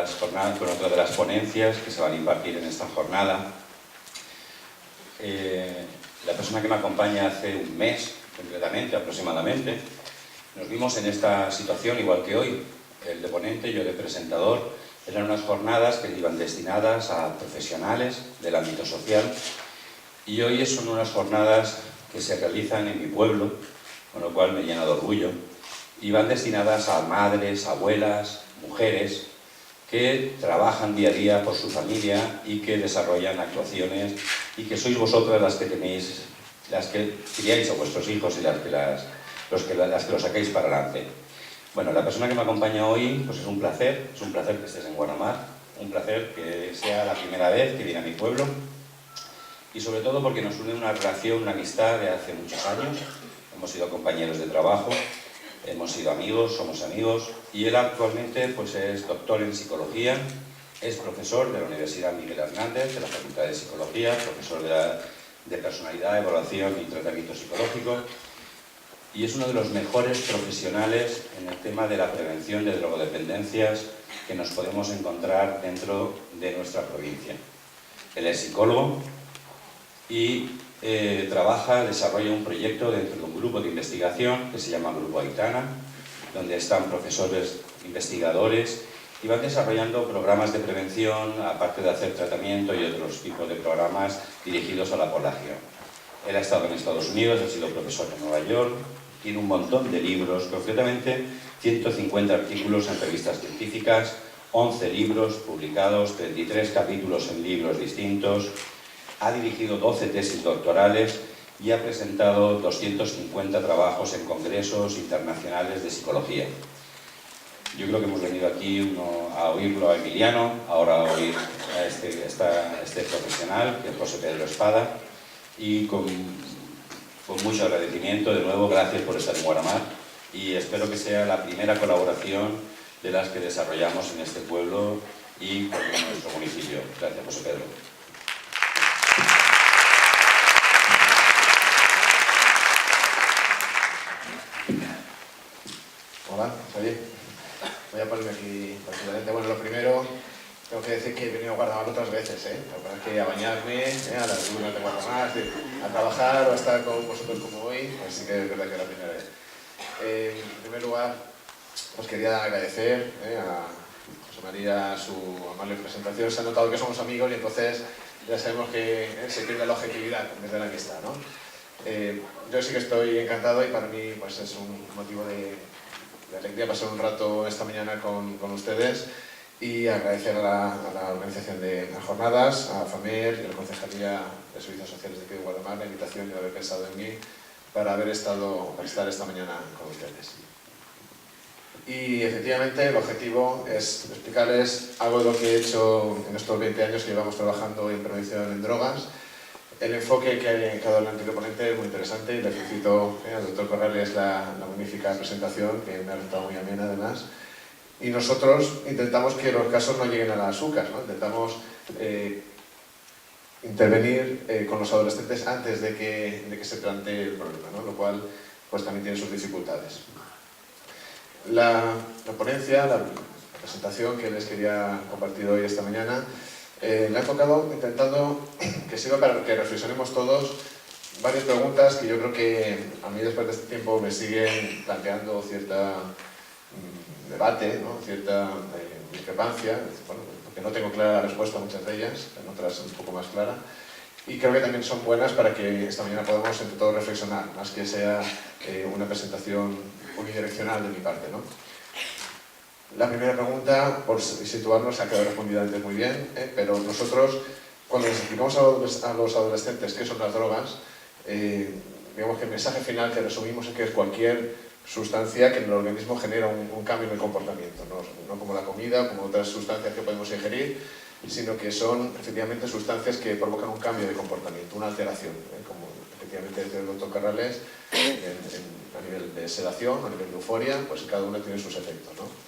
las jornadas, con otra de las ponencias que se van a impartir en esta jornada. La persona que me acompaña hace un mes, concretamente, aproximadamente, nos vimos en esta situación igual que hoy. El de ponente, yo de presentador. Eran unas jornadas que iban destinadas a profesionales del ámbito social y hoy son unas jornadas que se realizan en mi pueblo, con lo cual me llena de orgullo, y van destinadas a madres, abuelas, mujeres que trabajan día a día por su familia y que desarrollan actuaciones y que sois vosotras las que tenéis, las que criáis a vuestros hijos y las que los sacáis para adelante. Bueno, la persona que me acompaña hoy, pues es un placer que estés en Guardamar, un placer que sea la primera vez que viene a mi pueblo y sobre todo porque nos une una relación, una amistad de hace muchos años. Hemos sido compañeros de trabajo, hemos sido amigos, somos amigos y él actualmente pues es doctor en psicología, es profesor de la Universidad Miguel Hernández, de la Facultad de Psicología, profesor de personalidad, evaluación y tratamiento psicológico. Y es uno de los mejores profesionales en el tema de la prevención de drogodependencias que nos podemos encontrar dentro de nuestra provincia. Él es psicólogo y desarrolla un proyecto dentro de un grupo de investigación que se llama Grupo Aitana, donde están profesores investigadores y van desarrollando programas de prevención, aparte de hacer tratamiento y otros tipos de programas dirigidos a la población. Él ha estado en Estados Unidos, ha sido profesor en Nueva York, tiene un montón de libros, concretamente 150 artículos en revistas científicas, 11 libros publicados, 33 capítulos en libros distintos, ha dirigido 12 tesis doctorales y ha presentado 250 trabajos en congresos internacionales de psicología. Yo creo que hemos venido aquí a oírlo a Emiliano, ahora a oír a este profesional, que es José Pedro Espada, y con mucho agradecimiento, de nuevo, gracias por estar en Guardamar y espero que sea la primera colaboración de las que desarrollamos en este pueblo y con nuestro municipio. Gracias, José Pedro. Hola, oye, voy a ponerme aquí tranquilamente. Bueno, lo primero, tengo que decir que he venido a Guardamar otras veces, La verdad es que a bañarme, a las dunas de Guardamar, a trabajar o a estar con vosotros como hoy, así que es verdad que es la primera vez. En primer lugar, os quería agradecer a José María su amable presentación. Se ha notado que somos amigos y entonces ya sabemos que se pierde la objetividad en vez de la amistad, ¿no? Yo sí que estoy encantado y para mí pues, es un motivo de alegría pasar un rato esta mañana con ustedes y agradecer a la organización de las jornadas, a FAMER y a la Concejalía de Servicios Sociales de aquí de Guardamar la invitación y haber pensado en mí para estar esta mañana con ustedes. Y efectivamente el objetivo es explicarles algo de lo que he hecho en estos 20 años que llevamos trabajando en prevención en drogas. El enfoque que ha dado el anterior ponente es muy interesante y le felicito al doctor Corrales la magnífica presentación que me ha resultado muy amena además. Y nosotros intentamos que los casos no lleguen a las UCAs, ¿no? Intentamos intervenir con los adolescentes antes de que se plantee el problema, ¿no? Lo cual pues, también tiene sus dificultades. La ponencia, la presentación que les quería compartir hoy esta mañana, le ha enfocado intentando que sirva para que reflexionemos todos varias preguntas que yo creo que a mí después de este tiempo me siguen planteando cierta debate, ¿no? Cierta discrepancia, bueno, porque no tengo clara la respuesta a muchas de ellas, en otras un poco más clara, y creo que también son buenas para que esta mañana podamos entre todos reflexionar, más que sea una presentación unidireccional de mi parte, ¿no? La primera pregunta, por situarnos, ha quedado respondida antes muy bien, pero nosotros, cuando les explicamos a los adolescentes qué son las drogas, digamos que el mensaje final que resumimos es que es cualquier sustancia que en el organismo genera un cambio en el comportamiento, no como la comida, como otras sustancias que podemos ingerir, sino que son efectivamente sustancias que provocan un cambio de comportamiento, una alteración, como efectivamente decía el doctor Corrales, a nivel de sedación, a nivel de euforia, pues cada uno tiene sus efectos, ¿no?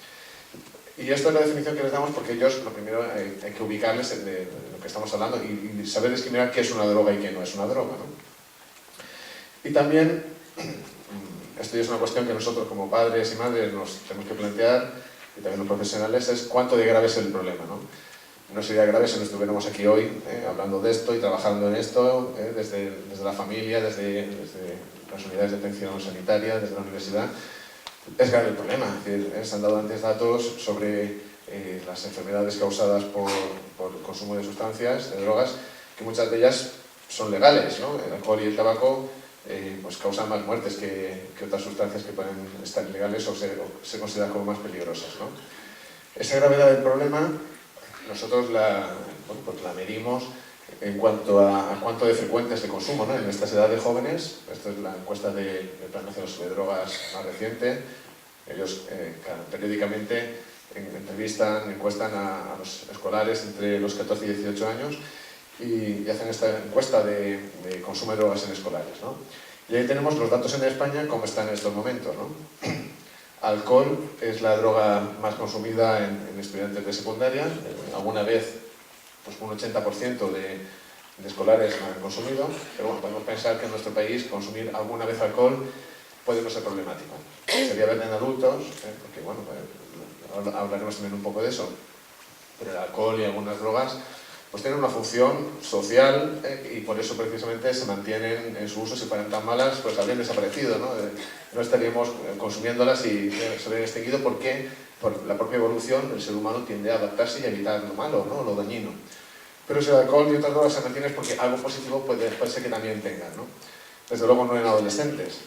Y esta es la definición que les damos porque ellos, lo primero, hay que ubicarles en lo que estamos hablando y saber discriminar qué es una droga y qué no es una droga, ¿no? Y también, esto ya es una cuestión que nosotros como padres y madres nos tenemos que plantear, y también los profesionales, es cuánto de grave es el problema, ¿no? No sería grave si no estuviéramos aquí hoy hablando de esto y trabajando en esto desde la familia, desde las unidades de atención sanitaria, desde la universidad. Es grave el problema. Es decir, se han dado antes datos sobre las enfermedades causadas por el consumo de sustancias, de drogas, que muchas de ellas son legales, ¿no? El alcohol y el tabaco pues causan más muertes que otras sustancias que pueden estar ilegales o se consideran como más peligrosas, ¿no? Esa gravedad del problema nosotros la medimos en cuanto a cuánto de frecuente es el consumo, ¿no? En estas edades jóvenes. Esta es la encuesta del Plan Nacional sobre Drogas más reciente. Ellos periódicamente encuestan a los escolares entre los 14 y 18 años y hacen esta encuesta de consumo de drogas en escolares, ¿no? Y ahí tenemos los datos en España como están en estos momentos, ¿no? Alcohol es la droga más consumida en estudiantes de secundaria. Alguna vez pues un 80% de escolares lo han consumido, pero bueno, podemos pensar que en nuestro país consumir alguna vez alcohol puede no ser problemático. Sería verlo en adultos, porque bueno, hablaremos también un poco de eso, pero el alcohol y algunas drogas pues tienen una función social y por eso precisamente se mantienen en su uso. Si fueran tan malas, pues habrían desaparecido, ¿no? No estaríamos consumiéndolas y se habrían extinguido porque por la propia evolución el ser humano tiende a adaptarse y a evitar lo malo, ¿no? Lo dañino. Pero si el alcohol y otras drogas se mantienen es porque algo positivo puede ser que también tengan, ¿no? Desde luego no en adolescentes.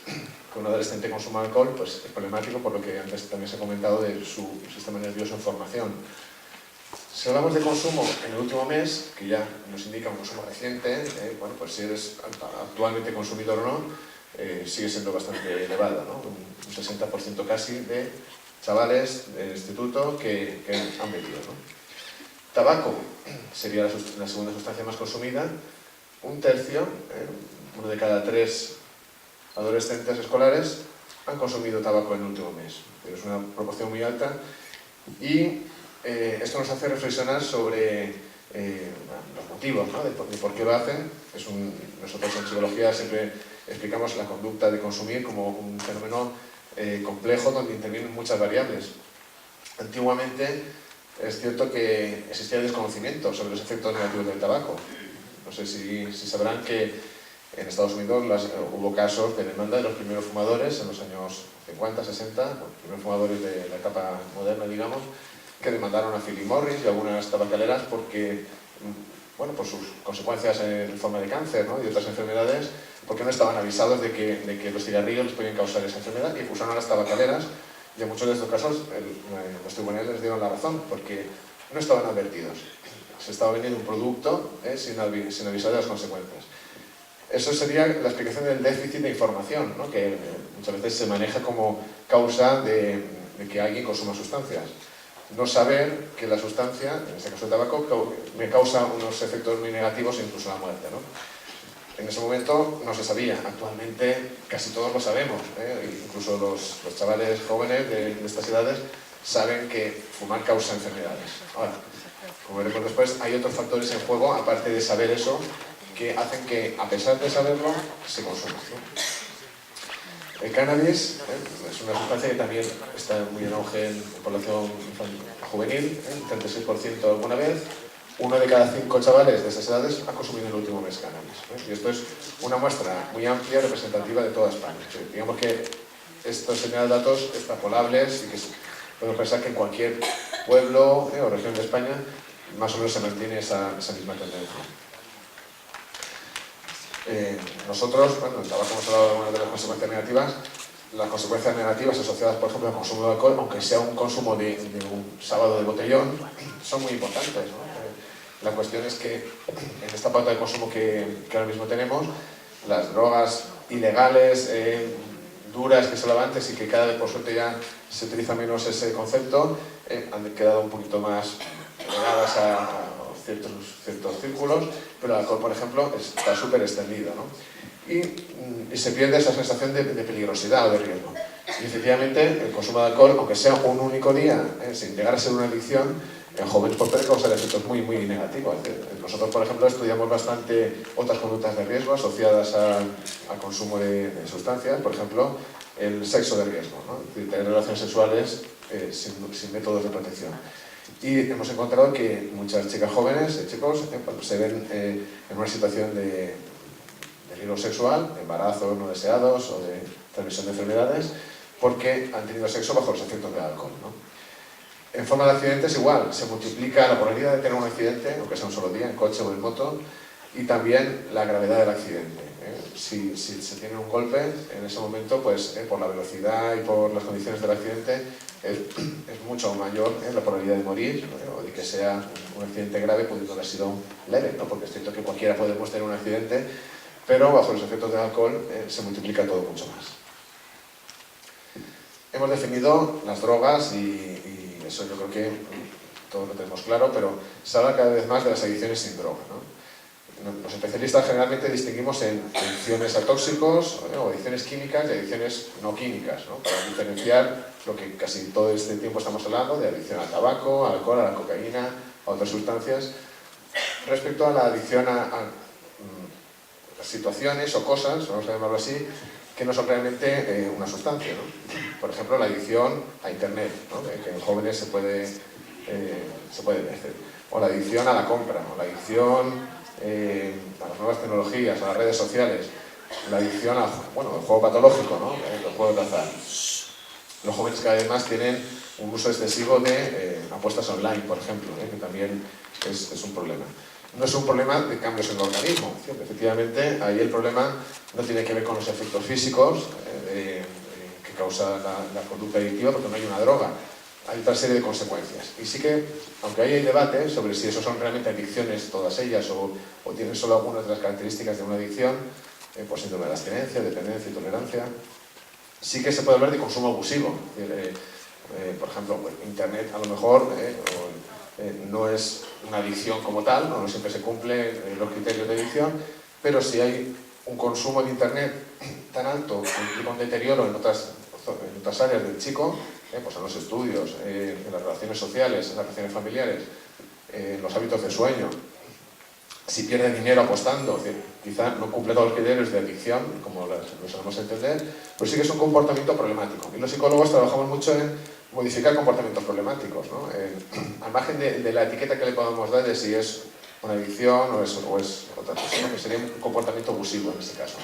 Que un adolescente consuma alcohol pues es problemático por lo que antes también se ha comentado de su sistema nervioso en formación. Si hablamos de consumo en el último mes, que ya nos indica un consumo reciente, bueno, pues si eres actualmente consumidor o no, sigue siendo bastante elevado, ¿no? Un 60% casi de chavales del instituto que han bebido, ¿no? Tabaco sería la segunda sustancia más consumida. Un tercio, uno de cada 3 adolescentes escolares han consumido tabaco en el último mes. Es una proporción muy alta y esto nos hace reflexionar sobre los motivos, ¿no? de por qué lo hacen. Nosotros en psicología siempre explicamos la conducta de consumir como un fenómeno complejo donde intervienen muchas variables. Antiguamente es cierto que existía desconocimiento sobre los efectos negativos del tabaco. No sé si sabrán que en Estados Unidos hubo casos de demanda de los primeros fumadores en los años 50, 60, los primeros fumadores de la etapa moderna, digamos, que demandaron a Philip Morris y algunas tabacaleras porque, bueno, por sus consecuencias en forma de cáncer, ¿no? Y otras enfermedades, porque no estaban avisados de que los cigarrillos les podían causar esa enfermedad, y acusaron a las tabacaleras, y en muchos de estos casos los tribunales les dieron la razón, porque no estaban advertidos. Se estaba vendiendo un producto sin avisar de las consecuencias. Eso sería la explicación del déficit de información, ¿no? Que muchas veces se maneja como causa de que alguien consuma sustancias. No saber que la sustancia, en este caso el tabaco, me causa unos efectos muy negativos e incluso la muerte, ¿no? En ese momento no se sabía. Actualmente casi todos lo sabemos, incluso los chavales jóvenes de estas edades saben que fumar causa enfermedades. Ahora, como veremos después, hay otros factores en juego, aparte de saber eso, que hacen que, a pesar de saberlo, se consuma, ¿no? El cannabis es una sustancia que también está muy en auge en población juvenil, 36% alguna vez. 1 de cada 5 chavales de esas edades ha consumido en el último mes cannabis. Y esto es una muestra muy amplia, representativa de toda España. Digamos que estos señalan datos extrapolables y que podemos pensar que en cualquier pueblo o región de España más o menos se mantiene esa misma tendencia. Nosotros, bueno, en el tabaco hemos hablado de algunas de las consecuencias negativas. Las consecuencias negativas asociadas, por ejemplo, al consumo de alcohol, aunque sea un consumo de un sábado de botellón, son muy importantes, ¿no? La cuestión es que en esta pauta de consumo que ahora mismo tenemos, las drogas ilegales, duras, que se hablaban antes y que cada vez por suerte ya se utiliza menos ese concepto, han quedado un poquito más ligadas a ciertos círculos, pero el alcohol, por ejemplo, está súper extendido, ¿no? Y se pierde esa sensación de peligrosidad o de riesgo. Y efectivamente, el consumo de alcohol, aunque sea un único día, sin llegar a ser una adicción, en jóvenes puede causar efectos muy negativos. Nosotros, por ejemplo, estudiamos bastante otras conductas de riesgo asociadas al consumo de sustancias, por ejemplo, el sexo de riesgo, ¿no? Es decir, tener relaciones sexuales sin métodos de protección. Y hemos encontrado que muchas chicas jóvenes, chicos, se ven en una situación de peligro sexual, de embarazos no deseados o de transmisión de enfermedades, porque han tenido sexo bajo los efectos del alcohol, ¿no? En forma de accidentes igual, se multiplica la probabilidad de tener un accidente, aunque sea un solo día, en coche o en moto, y también la gravedad del accidente. Si se tiene un golpe, en ese momento, pues por la velocidad y por las condiciones del accidente, es mucho mayor la probabilidad de morir, o de que sea un accidente grave, pudiendo haber sido leve, ¿no? Porque es cierto que cualquiera podemos tener un accidente, pero bajo los efectos del alcohol se multiplica todo mucho más. Hemos definido las drogas y eso yo creo que todos lo tenemos claro, pero se habla cada vez más de las adicciones sin droga, ¿no? Los especialistas generalmente distinguimos en adicciones a tóxicos o adicciones químicas y adicciones no químicas, ¿no? Para diferenciar lo que casi todo este tiempo estamos hablando de adicción al tabaco, al alcohol, a la cocaína, a otras sustancias, respecto a la adicción a situaciones o cosas, vamos a llamarlo así, que no son realmente una sustancia, ¿no? Por ejemplo, la adicción a Internet, ¿no? Que en jóvenes se puede hacer, o la adicción a la compra, o la adicción a las nuevas tecnologías, a las redes sociales, la adicción al juego patológico, ¿no? Los juegos de azar. Los jóvenes cada vez más tienen un uso excesivo de apuestas online, por ejemplo, que también es un problema. No es un problema de cambios en el organismo. Efectivamente, ahí el problema no tiene que ver con los efectos físicos que causa la conducta adictiva, porque no hay una droga. Hay otra serie de consecuencias. Y sí que, aunque hay debate sobre si eso son realmente adicciones todas ellas o tienen solo algunas de las características de una adicción, por síndrome de abstinencia, dependencia y tolerancia, sí que se puede hablar de consumo abusivo. Por ejemplo, Internet a lo mejor no es una adicción como tal, no siempre se cumplen los criterios de adicción, pero si hay un consumo de Internet tan alto que implica un deterioro en otras áreas del chico, pues en los estudios, en las relaciones sociales, en las relaciones familiares, en los hábitos de sueño, si pierde dinero apostando, es decir, quizá no cumple todos los criterios de adicción, como lo sabemos entender, pues sí que es un comportamiento problemático. Y los psicólogos trabajamos mucho en modificar comportamientos problemáticos, ¿no? Al margen de la etiqueta que le podamos dar de si es una adicción o es otra cosa, ¿no? Que sería un comportamiento abusivo en este caso.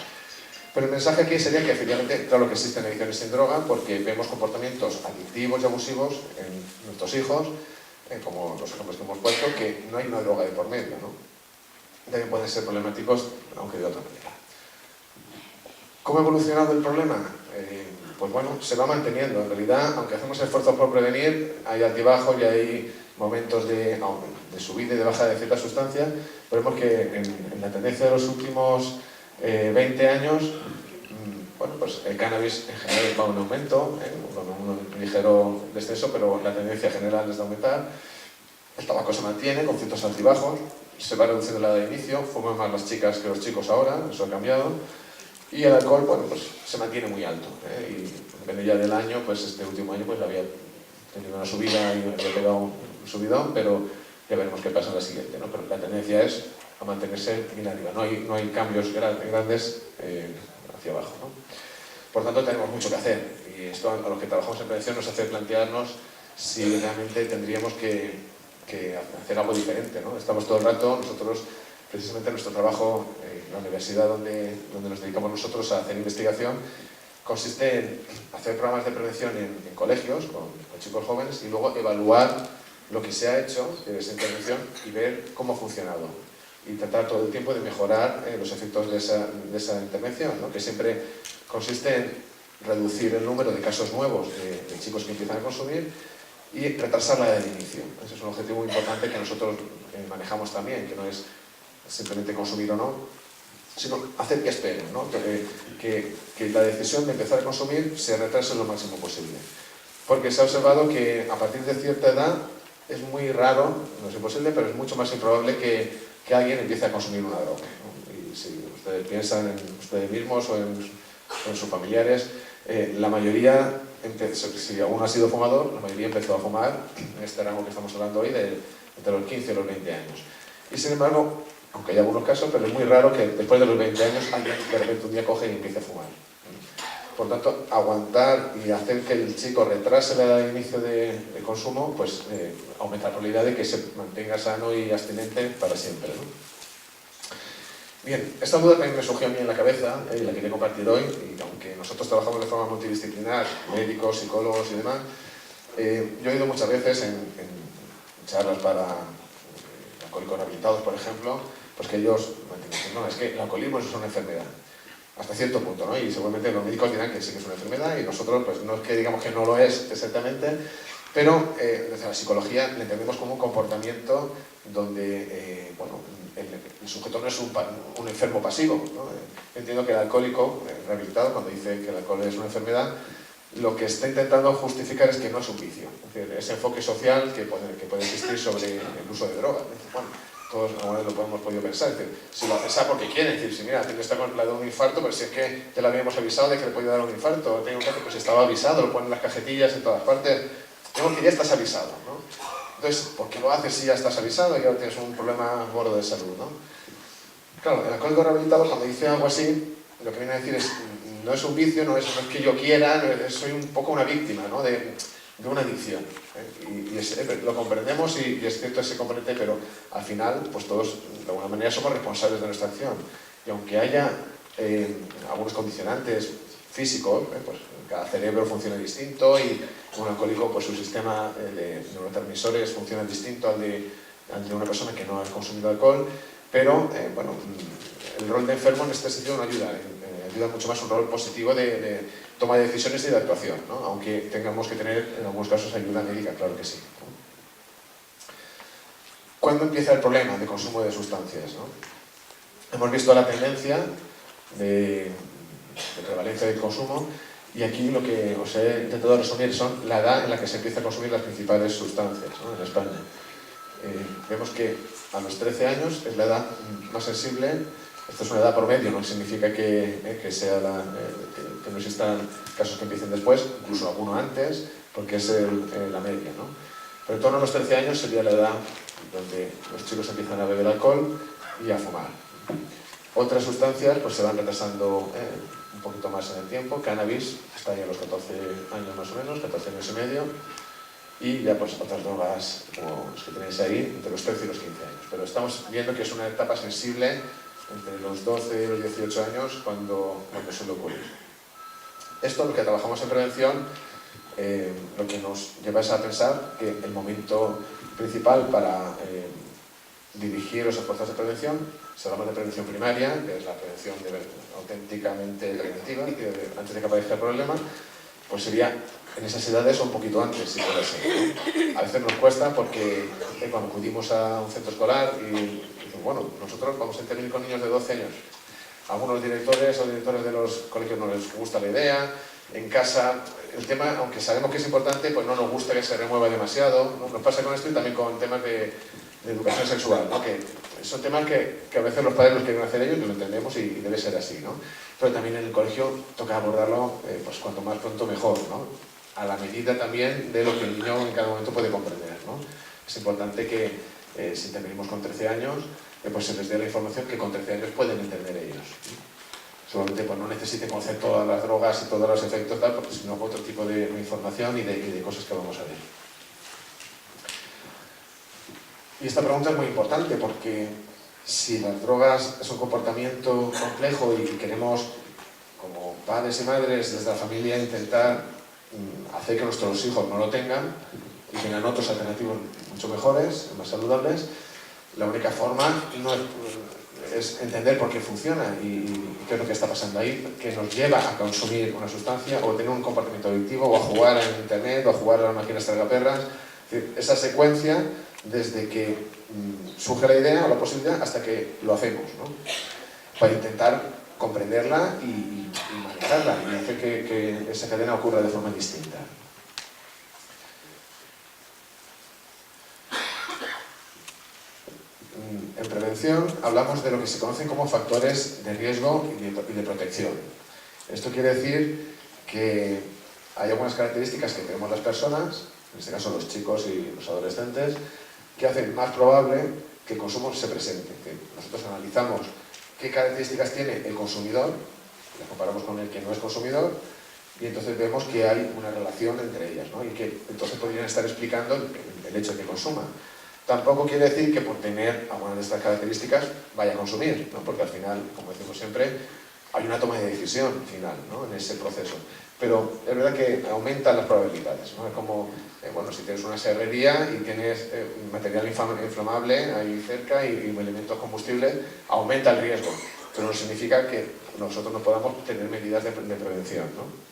Pero el mensaje aquí sería que efectivamente, claro que existen adicciones sin droga, porque vemos comportamientos adictivos y abusivos en nuestros hijos, como los ejemplos que hemos puesto, que no hay una droga de por medio, ¿no? También pueden ser problemáticos, aunque de otra manera. ¿Cómo ha evolucionado el problema? Pues bueno, se va manteniendo. En realidad, aunque hacemos esfuerzos por prevenir, hay altibajos y hay momentos de subida y de bajada de ciertas sustancias, pero vemos que en la tendencia de los últimos 20 años, bueno, pues el cannabis en general va a un aumento, con un ligero descenso, pero la tendencia general es de aumentar. El tabaco se mantiene con ciertos altibajos, se va reduciendo la edad de inicio, fuman más las chicas que los chicos ahora, eso ha cambiado. Y el alcohol, bueno, pues se mantiene muy alto, y depende ya del año, pues este último año pues había tenido una subida y había pegado un subidón, pero ya veremos qué pasa en la siguiente, ¿no? Pero la tendencia es a mantenerse bien arriba, no hay cambios grandes hacia abajo, ¿no? Por tanto, tenemos mucho que hacer, y esto a los que trabajamos en prevención nos hace plantearnos si realmente tendríamos que hacer algo diferente, ¿no? Estamos todo el rato, nosotros, precisamente nuestro trabajo en la universidad donde nos dedicamos nosotros a hacer investigación, consiste en hacer programas de prevención en colegios con chicos jóvenes y luego evaluar lo que se ha hecho de esa intervención y ver cómo ha funcionado. Y tratar todo el tiempo de mejorar los efectos de esa intervención, ¿no? Que siempre consiste en reducir el número de casos nuevos de chicos que empiezan a consumir y retrasar la edad de inicio. Ese es un objetivo muy importante que nosotros manejamos también, que no es simplemente consumir o no, sino hacer que esperen, ¿no? Que la decisión de empezar a consumir se retrase lo máximo posible. Porque se ha observado que a partir de cierta edad es muy raro, no es imposible, pero es mucho más improbable que alguien empiece a consumir una droga, ¿no? Y si ustedes piensan en ustedes mismos o en sus familiares, la mayoría, si aún ha sido fumador, la mayoría empezó a fumar en este rango que estamos hablando hoy, entre los 15 y los 20 años. Y sin embargo, aunque hay algunos casos, pero es muy raro que después de los 20 años alguien de repente un día coge y empiece a fumar. Por tanto, aguantar y hacer que el chico retrase la edad de inicio de consumo, pues aumenta la probabilidad de que se mantenga sano y abstinente para siempre, ¿no? Bien, esta duda también me surgió a mí en la cabeza y la quería compartir hoy, y aunque nosotros trabajamos de forma multidisciplinar, médicos, psicólogos y demás, yo he oído muchas veces en charlas para alcohólicos rehabilitados, por ejemplo, pues que ellos dicen, no, es que el alcoholismo es una enfermedad. Hasta cierto punto, ¿no? Y seguramente los médicos dirán que sí que es una enfermedad y nosotros, pues no es que digamos que no lo es exactamente, pero desde la psicología le entendemos como un comportamiento donde, bueno, el sujeto no es un enfermo pasivo, ¿no? Entiendo que el alcohólico rehabilitado, cuando dice que el alcohol es una enfermedad, lo que está intentando justificar es que no es un vicio. Es decir, ese enfoque social que puede existir sobre el uso de drogas. Bueno, todos alguna vez lo hemos podido pensar, es decir, si lo pensar porque quiere, es decir, si mira, tiene esta con la de un infarto, pero si es que te lo habíamos avisado de que le podía dar un infarto, o tengo un caso, pues estaba avisado, lo ponen en las cajetillas en todas partes, digo que ya estás avisado, ¿no? Entonces, ¿por qué lo haces si ya estás avisado y que ahora tienes un problema gordo de salud, ¿no? Claro, el alcohólico rehabilitado cuando dice algo así, lo que viene a decir es, no es un vicio, no es que yo quiera, soy un poco una víctima, ¿no? de una adicción. Lo comprendemos y es cierto ese componente, pero al final, pues todos de alguna manera somos responsables de nuestra acción. Y aunque haya algunos condicionantes físicos, pues cada cerebro funciona distinto y un alcohólico, pues su sistema de neurotransmisores funciona distinto al de una persona que no ha consumido alcohol, pero bueno, el rol de enfermo en este sentido no ayuda. Ayuda mucho más un rol positivo de toma de decisiones y de actuación, ¿no? Aunque tengamos que tener en algunos casos ayuda médica, claro que sí, ¿no? ¿Cuándo empieza el problema de consumo de sustancias, ¿no? Hemos visto la tendencia de prevalencia del consumo y aquí lo que os he intentado resumir son la edad en la que se empieza a consumir las principales sustancias, ¿no? En España. Vemos que a los 13 años es la edad más sensible. Esto es una edad promedio, no significa que no existan casos que empiecen después, incluso alguno antes, porque es la media, ¿no? Pero en torno a los 13 años sería la edad donde los chicos empiezan a beber alcohol y a fumar. Otras sustancias pues se van retrasando un poquito más en el tiempo. Cannabis está ya a los 14 años más o menos, 14 años y medio. Y ya pues otras drogas como los que tenéis ahí, entre los 13 y los 15 años. Pero estamos viendo que es una etapa sensible entre los 12 y los 18 años cuando suele ocurrir. Esto, lo que trabajamos en prevención, lo que nos lleva es a pensar que el momento principal para dirigir los esfuerzos de prevención, si hablamos de prevención primaria, que es la prevención auténticamente preventiva, antes de que aparezca el problema, pues sería en esas edades o un poquito antes, si puede ser. A veces nos cuesta porque cuando acudimos a un centro escolar y bueno, nosotros vamos a intervenir con niños de 12 años. A algunos directores o directores de los colegios no les gusta la idea. En casa, el tema, aunque sabemos que es importante, pues no nos gusta que se remueva demasiado. Nos pasa con esto y también con temas de educación sexual, ¿no? Que son temas que a veces los padres los quieren hacer ellos, y lo entendemos y debe ser así, ¿no? Pero también en el colegio toca abordarlo pues cuanto más pronto mejor, ¿no? A la medida también de lo que el niño en cada momento puede comprender, ¿no? Es importante que si intervenimos con 13 años, pues se les dé la información que con 13 años pueden entender ellos. Solamente pues no necesiten conocer todas las drogas y todos los efectos, tal, porque sino otro tipo de información y de cosas que vamos a ver. Y esta pregunta es muy importante porque si las drogas es un comportamiento complejo y queremos, como padres y madres desde la familia, intentar hacer que nuestros hijos no lo tengan y tengan otros alternativos mucho mejores, más saludables, la única forma no es entender por qué funciona y qué es lo que está pasando ahí, que nos lleva a consumir una sustancia o tener un comportamiento adictivo o a jugar en internet o a jugar a las máquinas tragaperras. Es decir, esa secuencia desde que surge la idea o la posibilidad hasta que lo hacemos, ¿no? Para intentar comprenderla y manejarla y hacer que esa cadena ocurra de forma distinta. En prevención hablamos de lo que se conocen como factores de riesgo y de protección. Esto quiere decir que hay algunas características que tenemos las personas, en este caso los chicos y los adolescentes, que hacen más probable que el consumo se presente. Nosotros analizamos qué características tiene el consumidor, la comparamos con el que no es consumidor, y entonces vemos que hay una relación entre ellas, ¿no? Y que entonces podrían estar explicando el hecho de que consuma. Tampoco quiere decir que por tener algunas de estas características vaya a consumir, ¿no? Porque al final, como decimos siempre, hay una toma de decisión final, ¿no? En ese proceso. Pero es verdad que aumentan las probabilidades, ¿no? Es como, bueno, si tienes una serrería y tienes material inflamable ahí cerca y elementos combustibles, aumenta el riesgo, pero no significa que nosotros no podamos tener medidas de prevención, ¿no?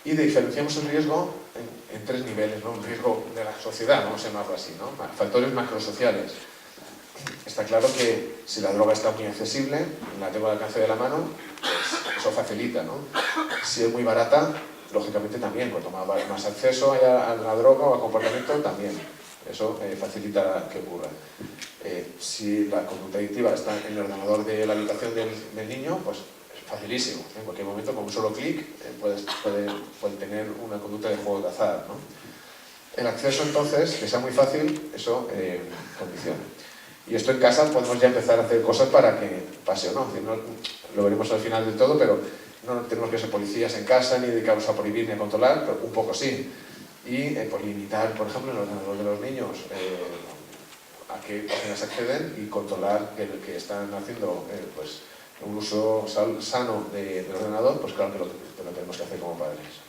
Y diferenciamos el riesgo en tres niveles, ¿no? Un riesgo de la sociedad, vamos a llamarlo así, ¿no? Factores macrosociales. Está claro que si la droga está muy accesible, la tengo al alcance de la mano, pues eso facilita, ¿no? Si es muy barata, lógicamente también, cuanto más acceso haya a la droga o al comportamiento, también. Eso facilita que ocurra. Si la conducta adictiva está en el ordenador de la habitación del niño, pues es facilísimo. En cualquier momento, con un solo clic, puede tener una conducta de juego de azar, ¿no? El acceso, entonces, que sea muy fácil, eso condiciona. Y esto en casa podemos ya empezar a hacer cosas para que pase o no. Es decir, no lo veremos al final del todo, pero no tenemos que ser policías en casa, ni dedicarnos a prohibir ni a controlar, pero un poco sí. Y por limitar, por ejemplo, en el ordenador de los niños a qué páginas acceden y controlar que están haciendo pues, un uso sano del ordenador, pues claro que lo tenemos que hacer como padres.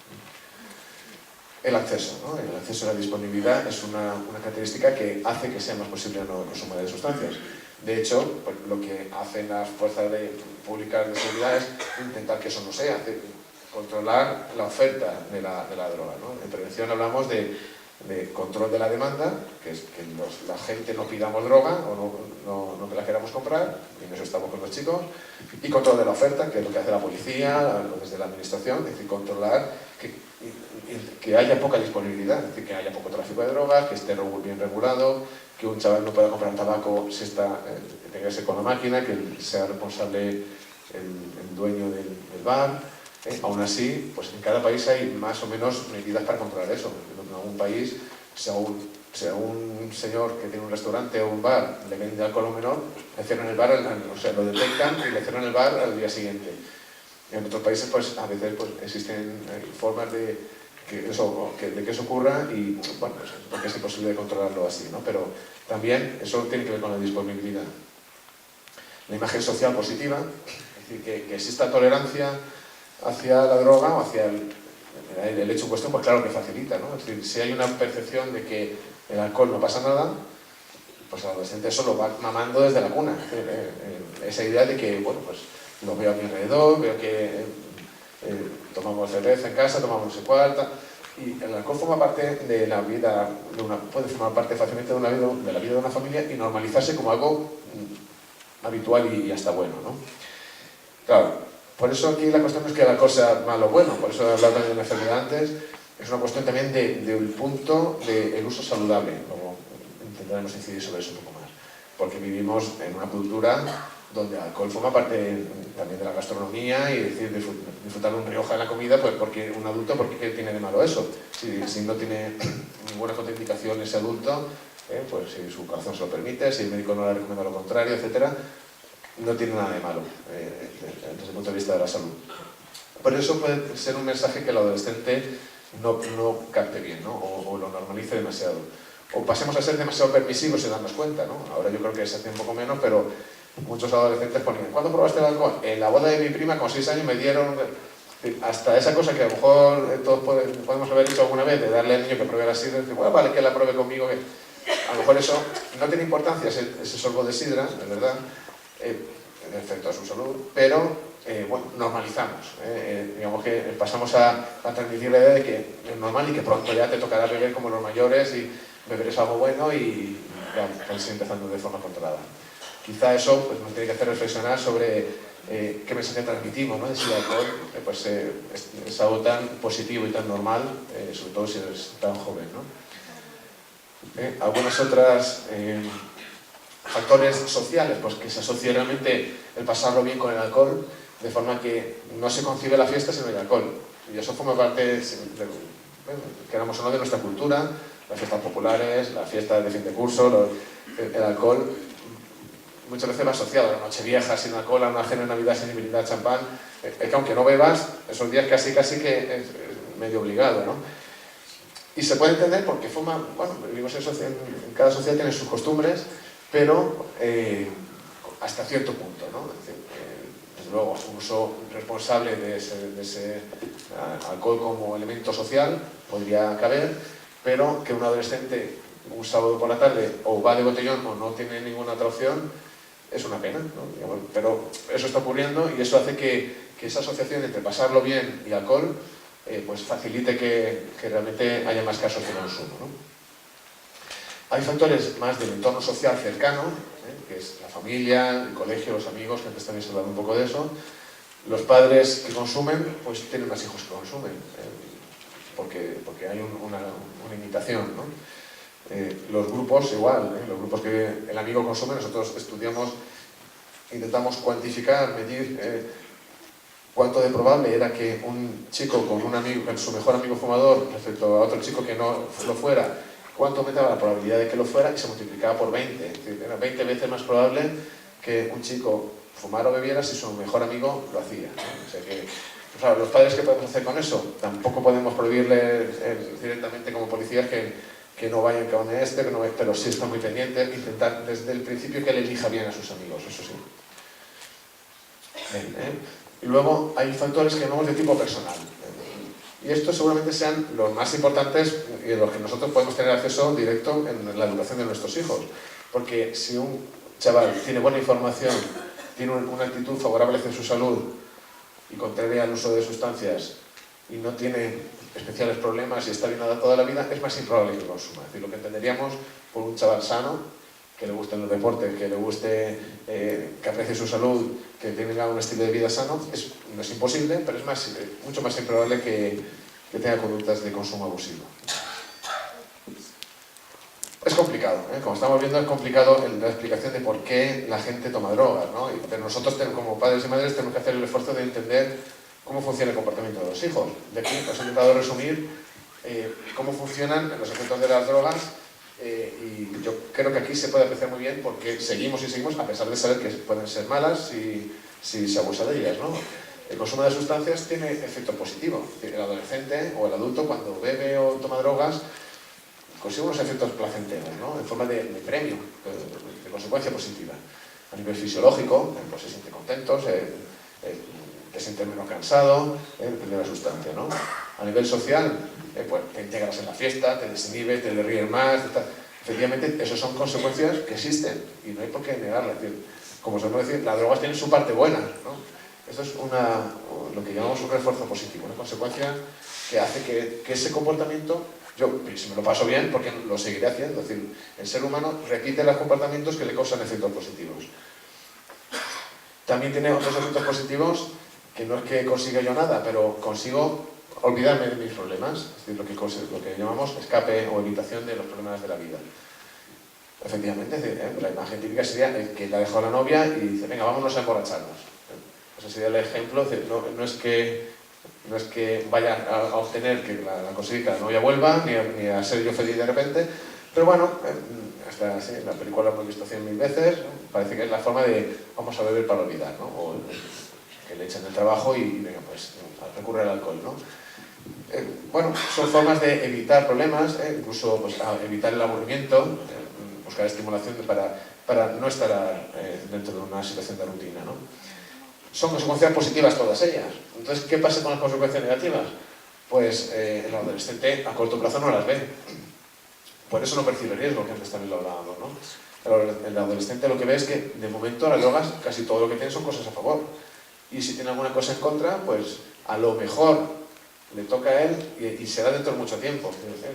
El acceso, ¿no? El acceso a la disponibilidad es una característica que hace que sea más posible no consumir de sustancias. De hecho, pues, lo que hacen las fuerzas públicas de seguridad es intentar que eso no sea, controlar la oferta de la droga, ¿no? En prevención hablamos de control de la demanda, que es que la gente no pidamos droga o no que la queramos comprar, y en eso estamos con los chicos, y control de la oferta, que es lo que hace la policía, desde la administración, es decir, controlar que haya poca disponibilidad, es decir, que haya poco tráfico de drogas, que esté bien regulado, que un chaval no pueda comprar tabaco si que tenga que ser con la máquina, que sea responsable el dueño del bar. Aún así, pues en cada país hay más o menos medidas para controlar eso. En algún país, si a un señor que tiene un restaurante o un bar le vende alcohol a un menor, le cierran el bar, o sea, lo detectan y le cierran el bar al día siguiente. En otros países, pues a veces pues, existen formas de que eso ocurra y, bueno, pues, porque es imposible controlarlo así, ¿no? Pero también eso tiene que ver con la disponibilidad. La imagen social positiva, es decir, que exista tolerancia hacia la droga o hacia el hecho en cuestión, pues claro que facilita, ¿no? Es decir, si hay una percepción de que el alcohol no pasa nada, pues el adolescente eso lo va mamando desde la cuna. Esa idea de que, bueno, pues lo veo a mi alrededor, veo que tomamos cerveza en casa, tomamos no sé cuál, y el alcohol forma parte de la vida, puede formar parte fácilmente de la vida de una familia y normalizarse como algo habitual y hasta bueno, ¿no? Claro. Por eso aquí la cuestión no es que la cosa malo o bueno, por eso he hablado también de la enfermedad antes, es una cuestión también del punto del uso saludable. Luego intentaremos incidir sobre eso un poco más. Porque vivimos en una cultura donde el alcohol forma parte también de la gastronomía y decir, disfrutar un Rioja en la comida, pues porque un adulto, ¿por qué tiene de malo eso? Si no tiene ninguna contraindicación ese adulto, pues si su corazón se lo permite, si el médico no le recomienda lo contrario, etcétera, no tiene nada de malo desde el punto de vista de la salud. Por eso puede ser un mensaje que el adolescente no capte bien, ¿no? o lo normalice demasiado. O pasemos a ser demasiado permisivos sin darnos cuenta, ¿no? Ahora yo creo que se hace un poco menos, pero muchos adolescentes ponían, ¿cuándo probaste el alcohol? En la boda de mi prima con 6 años me dieron... Hasta esa cosa que a lo mejor todos podemos haber dicho alguna vez, de darle al niño que pruebe la sidra, y decir, bueno, vale que la pruebe conmigo, que a lo mejor eso no tiene importancia, ese sorbo de sidra, de verdad, en efecto a su salud, pero bueno, normalizamos, digamos que pasamos a transmitir la idea de que es normal y que pronto ya te tocará beber como los mayores y beber es algo bueno y ya estás empezando de forma controlada. Quizá eso pues, nos tiene que hacer reflexionar sobre qué mensaje transmitimos, ¿no? De si el alcohol pues, es algo tan positivo y tan normal, sobre todo si eres tan joven, ¿no? Algunas otras factores sociales, pues que se asocia realmente el pasarlo bien con el alcohol, de forma que no se concibe la fiesta sin el alcohol. Y eso forma parte, queramos o no, de nuestra cultura, las fiestas populares, las fiestas de fin de curso, el alcohol muchas veces va asociado a la Nochevieja sin alcohol, a una cena de Navidad sin brindar champán. Es que aunque no bebas, esos días casi que es medio obligado, ¿no? Y se puede entender porque vivimos en cada sociedad tiene sus costumbres, pero hasta cierto punto, ¿no? Es decir, desde luego, un uso responsable de ese alcohol como elemento social podría caber, pero que un adolescente un sábado por la tarde o va de botellón o no tiene ninguna otra opción, es una pena, ¿no? Pero eso está ocurriendo y eso hace que esa asociación entre pasarlo bien y alcohol pues facilite que realmente haya más casos de consumo, ¿no? Hay factores más del entorno social cercano, que es la familia, el colegio, los amigos, que antes también se hablaba un poco de eso. Los padres que consumen, pues tienen más hijos que consumen, porque hay una imitación, ¿no? Los grupos igual, los grupos que el amigo consume, nosotros estudiamos, intentamos cuantificar, medir cuánto de probable era que un chico con un amigo, con su mejor amigo fumador respecto a otro chico que no lo fuera, cuánto aumentaba la probabilidad de que lo fuera y se multiplicaba por 20. Es decir, era 20 veces más probable que un chico fumara o bebiera si su mejor amigo lo hacía, ¿no? O sea que, los padres, ¿qué podemos hacer con eso? Tampoco podemos prohibirles directamente como policías que no vayan con pero sí está muy pendiente, intentar desde el principio que él elija bien a sus amigos, eso sí. Y luego hay factores que llamamos de tipo personal. Y estos seguramente sean los más importantes y los que nosotros podemos tener acceso directo en la educación de nuestros hijos. Porque si un chaval tiene buena información, tiene una actitud favorable hacia su salud y contraria al uso de sustancias y no tiene especiales problemas y está bien toda la vida, es más improbable que consuma. Es decir, lo que entenderíamos por un chaval sano, que le gusten los deportes, que le guste, que aprecie su salud, que tenga un estilo de vida sano, no es imposible, pero es mucho más improbable que tenga conductas de consumo abusivo. Es complicado, como estamos viendo, es complicado la explicación de por qué la gente toma drogas, ¿no? Pero nosotros, como padres y madres, tenemos que hacer el esfuerzo de entender cómo funciona el comportamiento de los hijos. De aquí os he intentado resumir cómo funcionan los efectos de las drogas, y yo creo que aquí se puede apreciar muy bien porque seguimos, a pesar de saber que pueden ser malas si se abusa de ellas, ¿no? El consumo de sustancias tiene efecto positivo. El adolescente o el adulto, cuando bebe o toma drogas, consigue unos efectos placenteros, ¿no? En forma de premio, de consecuencia positiva. A nivel fisiológico, pues se siente contento, te sientes menos cansado, de la sustancia, ¿no? A nivel social, pues te integras en la fiesta, te desinhibes, te ríes más, efectivamente, esas son consecuencias que existen y no hay por qué negarlas. Es decir, como solemos decir, las drogas tienen su parte buena, ¿no? Esto es lo que llamamos un refuerzo positivo, una consecuencia que hace que ese comportamiento, yo si me lo paso bien, porque lo seguiré haciendo. Es decir, el ser humano repite los comportamientos que le causan efectos positivos. También tiene otros efectos positivos que no es que consiga yo nada, pero consigo olvidarme de mis problemas, es decir, lo que llamamos escape o evitación de los problemas de la vida. Efectivamente, es decir, la imagen típica sería el que la dejó la novia y dice, venga, vámonos a emborracharnos. Ese sería el ejemplo. No es que vaya a obtener que la conseguir que la novia vuelva, ni a ser yo feliz de repente, pero bueno, la película la hemos visto 100.000 veces, parece que es la forma de vamos a beber para olvidar, ¿no? O que le echen el trabajo y venga, pues recurre al alcohol, ¿no? Bueno, son formas de evitar problemas, incluso pues, evitar el aburrimiento, buscar estimulación para no estar dentro de una situación de rutina, ¿no? Son consecuencias positivas todas ellas. Entonces, ¿qué pasa con las consecuencias negativas? Pues el adolescente a corto plazo no las ve. Por eso no percibe riesgo, que antes también lo hablábamos, ¿no? Pero el adolescente lo que ve es que, de momento, las drogas, casi todo lo que tienen son cosas a favor. Y si tiene alguna cosa en contra, pues a lo mejor le toca a él y será dentro de mucho tiempo.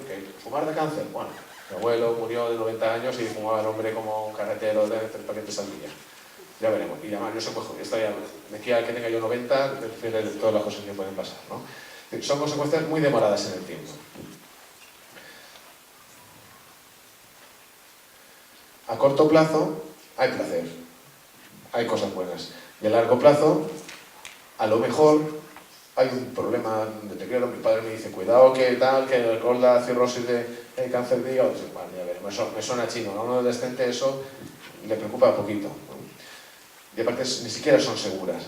Que fumar da cáncer. Bueno, mi abuelo murió de 90 años y fumaba el hombre como un carretero de 3 paquetes al día. Ya veremos. Y además, yo soy muy joven, de aquí a que tenga yo 90, prefiero todas las cosas que pueden pasar, ¿no? Son consecuencias muy demoradas en el tiempo. A corto plazo hay placer, hay cosas buenas. Y a largo plazo, a lo mejor hay un problema de deterioro. Mi padre me dice, cuidado que tal, que el alcohol da cirrosis de cáncer de hígado. Bueno, ya veremos, me suena chino. A un adolescente eso le preocupa poquito, ¿no? y aparte ni siquiera son seguras,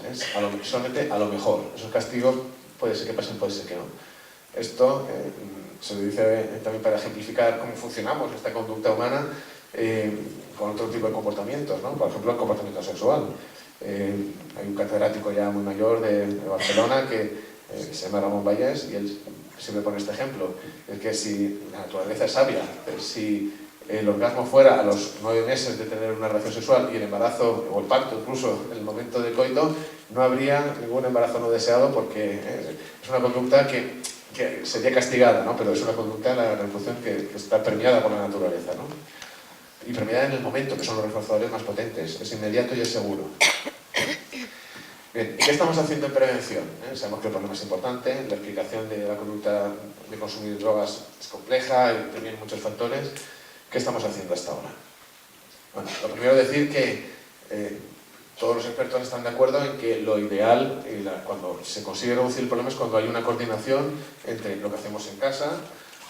solamente a lo mejor. Esos castigos puede ser que pasen, puede ser que no. Esto se lo dice también para ejemplificar cómo funcionamos esta conducta humana con otro tipo de comportamientos, ¿no? Por ejemplo, el comportamiento sexual. Hay un catedrático ya muy mayor de Barcelona que se llama Ramón Vallès, y él siempre pone este ejemplo, es que si la naturaleza es sabia, si el orgasmo fuera a los 9 meses de tener una relación sexual y el embarazo, o el parto incluso, en el momento del coito, no habría ningún embarazo no deseado, porque es una conducta que sería castigada, ¿no? Pero es una conducta, la reproducción, que está permeada por la naturaleza, ¿no? Y permeada en el momento, que son los reforzadores más potentes, es inmediato y es seguro. Bien, ¿y qué estamos haciendo en prevención? Sabemos que el problema es importante, la explicación de la conducta de consumir drogas es compleja y también muchos factores. ¿Qué estamos haciendo hasta ahora? Bueno, lo primero es decir que todos los expertos están de acuerdo en que lo ideal, cuando se consigue reducir el problema, es cuando hay una coordinación entre lo que hacemos en casa,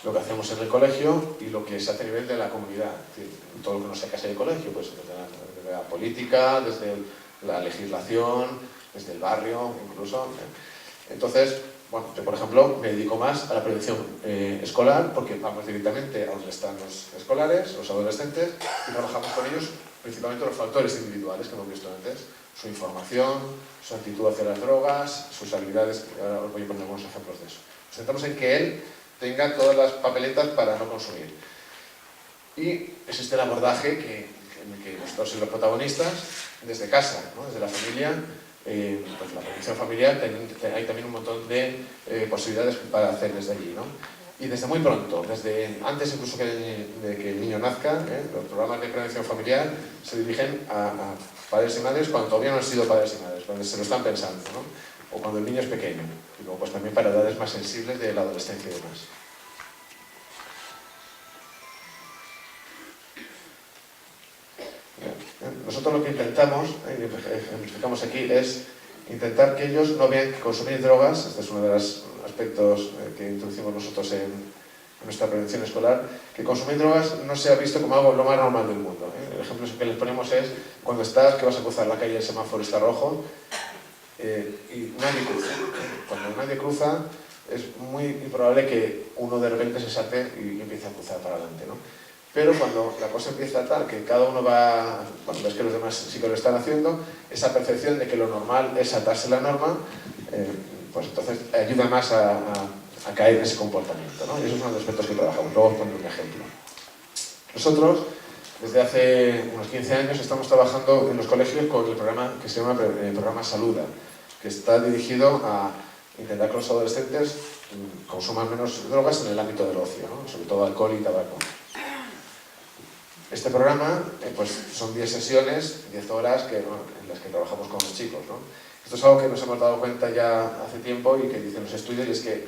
lo que hacemos en el colegio y lo que se hace a nivel de la comunidad. Es decir, todo lo que no sea casa y colegio, pues desde la política, desde la legislación, desde el barrio, incluso. Entonces, bueno, yo por ejemplo me dedico más a la prevención escolar, porque vamos directamente a donde están los escolares, los adolescentes, y trabajamos con ellos principalmente los factores individuales que hemos visto antes, su información, su actitud hacia las drogas, sus habilidades. Ahora os voy a poner algunos ejemplos de eso. Nos centramos en que él tenga todas las papeletas para no consumir. Y existe el abordaje en el que nosotros somos los protagonistas desde casa, ¿no? Desde la familia. Pues la prevención familiar, hay también un montón de posibilidades para hacer desde allí, ¿no? Y desde muy pronto, desde antes incluso de que el niño nazca, los programas de prevención familiar se dirigen a padres y madres cuando todavía no han sido padres y madres, cuando se lo están pensando, ¿no? O cuando el niño es pequeño, y luego pues también para edades más sensibles de la adolescencia y demás. Nosotros lo que intentamos, explicamos aquí, es intentar que ellos no vean que consumir drogas, este es uno de los aspectos que introducimos nosotros en nuestra prevención escolar, que consumir drogas no sea visto como algo lo más normal del mundo. El ejemplo que les ponemos es cuando que vas a cruzar la calle y el semáforo está rojo y nadie cruza. Cuando nadie cruza es muy improbable que uno de repente se salte y empiece a cruzar para adelante, ¿no? Pero cuando la cosa empieza a tal, que cada uno va, bueno, ves que los demás sí que lo están haciendo, esa percepción de que lo normal es saltarse la norma, pues entonces ayuda más a caer en ese comportamiento, ¿no? Y eso es uno de los aspectos que trabajamos. Luego os pondré un ejemplo. Nosotros, desde hace unos 15 años, estamos trabajando en los colegios con el programa que se llama Programa Saluda, que está dirigido a intentar que los adolescentes consuman menos drogas en el ámbito del ocio, ¿no? Sobre todo alcohol y tabaco. Este programa pues son 10 sesiones, 10 horas en las que trabajamos con los chicos, ¿no? Esto es algo que nos hemos dado cuenta ya hace tiempo y que dicen los estudios, y es que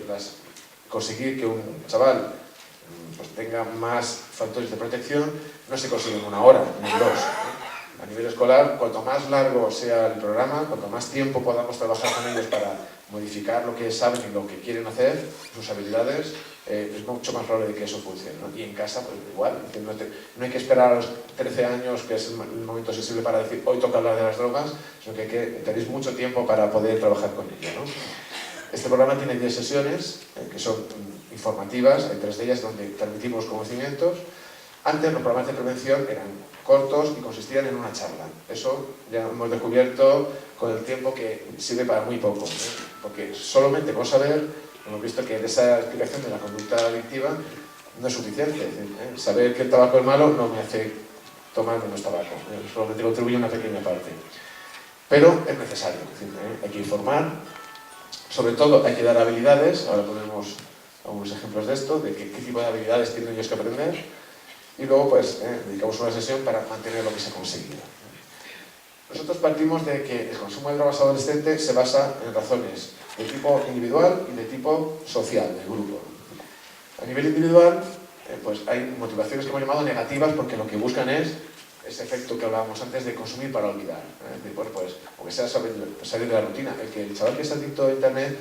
conseguir que un chaval pues tenga más factores de protección no se consigue en una hora, ni en dos, ¿no? A nivel escolar, cuanto más largo sea el programa, cuanto más tiempo podamos trabajar con ellos para modificar lo que saben y lo que quieren hacer, sus habilidades, es mucho más probable de que eso funcione, ¿no? Y en casa, pues igual, no hay que esperar a los 13 años, que es el momento sensible para decir hoy toca hablar de las drogas, sino que tenéis mucho tiempo para poder trabajar con ello, ¿no? Este programa tiene 10 sesiones que son informativas, hay 3 de ellas donde transmitimos conocimientos. Antes los programas de prevención eran cortos y consistían en una charla. Eso ya hemos descubierto con el tiempo que sirve para muy poco, porque solamente con saber, hemos visto que esa explicación de la conducta adictiva no es suficiente. Es decir, saber que el tabaco es malo no me hace tomar menos tabaco, solamente contribuye una pequeña parte. Pero es necesario, es decir, hay que informar, sobre todo hay que dar habilidades. Ahora ponemos algunos ejemplos de esto, de qué tipo de habilidades tienen ellos que aprender, y luego pues dedicamos una sesión para mantener lo que se ha conseguido. Nosotros partimos de que el consumo de drogas adolescente se basa en razones de tipo individual y de tipo social, del grupo. A nivel individual, pues hay motivaciones que hemos llamado negativas, porque lo que buscan es ese efecto que hablábamos antes de consumir para olvidar. Bueno, pues, aunque sea salir de la rutina. El chaval que es adicto a internet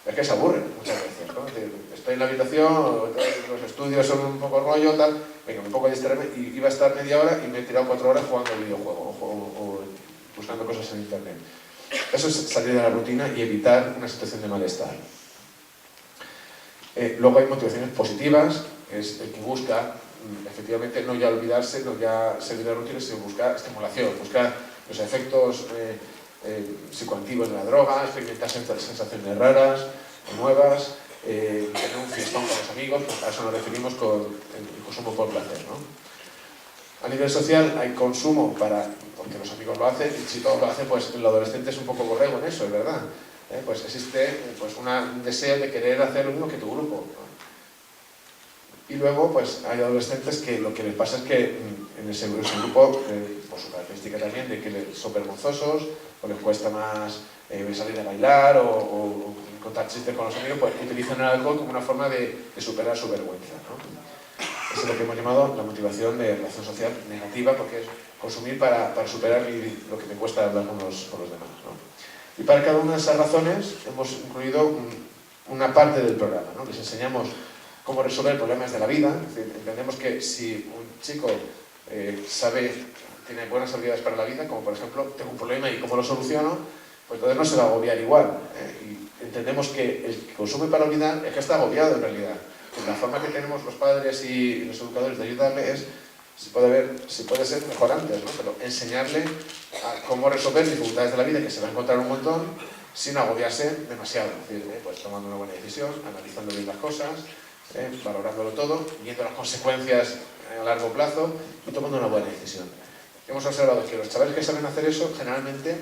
es que se aburre muchas veces, ¿no? Estoy en la habitación, los estudios son un poco rollo, venga, un poco a distraerme, y iba a estar media hora y me he tirado 4 horas jugando al videojuego o buscando cosas en internet. Eso es salir de la rutina y evitar una situación de malestar. Luego hay motivaciones positivas, que es el que busca, efectivamente, no ya olvidarse, no ya salir de la rutina, sino buscar estimulación, buscar los efectos psicoactivos de la droga, experimentar sensaciones raras o nuevas, tener un fiestón con los amigos, pues a eso nos referimos con el consumo por placer, ¿no? A nivel social hay consumo porque los amigos lo hacen, y si todos lo hacen, pues el adolescente es un poco borrego en eso, es verdad. Pues existe pues, un deseo de querer hacer lo mismo que tu grupo, ¿no? Y luego pues hay adolescentes que lo que les pasa es que en ese grupo, por su característica también de que son vergonzosos, o les cuesta más salir a bailar o contar chistes con los amigos, pues utilizan el alcohol como una forma de superar su vergüenza, ¿no? Eso es lo que hemos llamado la motivación de relación social negativa, porque es consumir para superar lo que me cuesta hablar con los demás, ¿no? Y para cada una de esas razones hemos incluido una parte del programa, ¿no? Les enseñamos cómo resolver problemas de la vida. Es decir, entendemos que si un chico tiene buenas habilidades para la vida, como por ejemplo, tengo un problema y cómo lo soluciono, pues entonces no se va a agobiar igual. Y entendemos que el que consume para olvidar es que está agobiado en realidad. Pues la forma que tenemos los padres y los educadores de ayudarle es, si puede ser mejor antes, ¿no? Pero enseñarle a cómo resolver dificultades de la vida, que se va a encontrar un montón, sin agobiarse demasiado. Es decir, pues tomando una buena decisión, analizando bien las cosas, valorándolo todo, viendo las consecuencias a largo plazo y tomando una buena decisión. Hemos observado que los chavales que saben hacer eso generalmente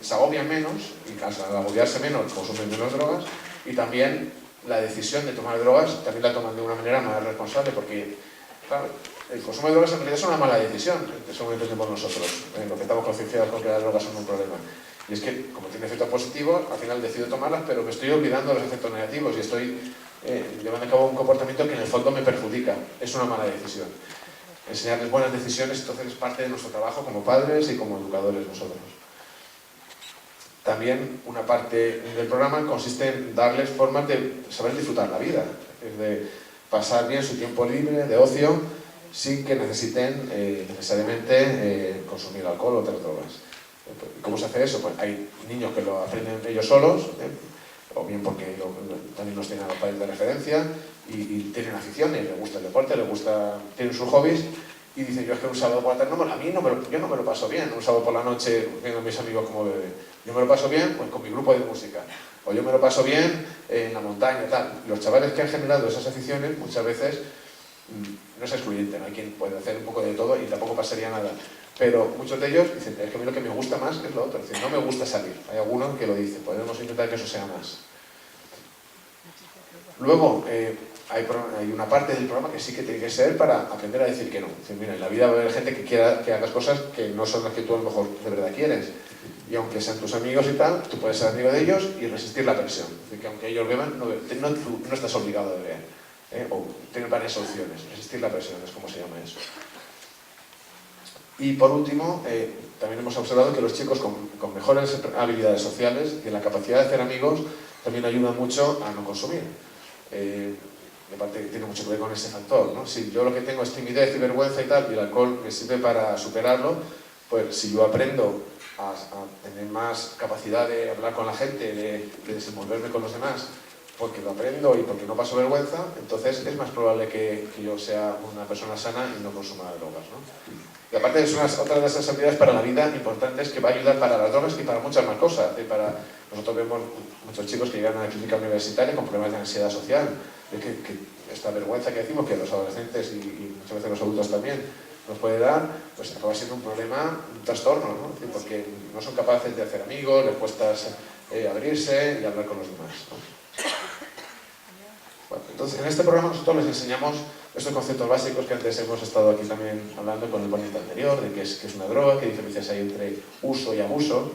se agobian menos, y al agobiarse menos consumen menos drogas, y también la decisión de tomar drogas también la toman de una manera más responsable, porque claro, el consumo de drogas en realidad es una mala decisión, eso lo entendemos nosotros, lo que estamos concienciados con que las drogas son un problema. Y es que, como tiene efectos positivos, al final decido tomarlas, pero me estoy olvidando de los efectos negativos y estoy llevando a cabo un comportamiento que en el fondo me perjudica. Es una mala decisión. Enseñarles buenas decisiones, entonces, es parte de nuestro trabajo como padres y como educadores nosotros. También una parte del programa consiste en darles formas de saber disfrutar la vida, es de pasar bien su tiempo libre, de ocio, sin que necesiten necesariamente consumir alcohol o otras drogas. ¿Cómo se hace eso? Pues hay niños que lo aprenden ellos solos, o bien porque también los tienen a los padres de referencia y tienen aficiones, les gusta el deporte, tienen sus hobbies, y dicen, yo es que un sábado por la tarde, yo no me lo paso bien, un sábado por la noche viendo a mis amigos cómo beben. Yo me lo paso bien pues, con mi grupo de música, o yo me lo paso bien en la montaña, tal. Los chavales que han generado esas aficiones muchas veces no es excluyente, no hay quien puede hacer un poco de todo y tampoco pasaría nada. Pero muchos de ellos dicen, es que a mí lo que me gusta más es lo otro, es decir, no me gusta salir. Hay algunos que lo dicen, podemos intentar que eso sea más. Luego, hay una parte del programa que sí que tiene que ser para aprender a decir que no. Es decir, mira, en la vida va a haber gente que quiera que hagas cosas que no son las que tú a lo mejor de verdad quieres. Y aunque sean tus amigos y tal, tú puedes ser amigo de ellos y resistir la presión. Es decir, que aunque ellos beban, no estás obligado a beber. O tener varias opciones. Resistir la presión es como se llama eso. Y por último, también hemos observado que los chicos con mejores habilidades sociales y la capacidad de hacer amigos también ayudan mucho a no consumir. De parte que tiene mucho que ver con ese factor, ¿no? Si yo lo que tengo es timidez y vergüenza y tal, y el alcohol me sirve para superarlo, pues si yo aprendo a tener más capacidad de hablar con la gente, de desenvolverme con los demás, porque lo aprendo y porque no paso vergüenza, entonces es más probable que yo sea una persona sana y no consuma drogas, ¿no? Y aparte es otra de esas habilidades para la vida importantes que va a ayudar para las drogas y para muchas más cosas. Nosotros vemos muchos chicos que llegan a la clínica universitaria con problemas de ansiedad social, de que esta vergüenza que decimos que los adolescentes y muchas veces los adultos también nos puede dar, pues acaba siendo un problema, un trastorno, ¿no? Porque no son capaces de hacer amigos, les cuesta abrirse y hablar con los demás, ¿no? Bueno, entonces, en este programa nosotros les enseñamos estos conceptos básicos que antes hemos estado aquí también hablando con el ponente anterior, de qué es una droga, qué diferencias hay entre uso y abuso.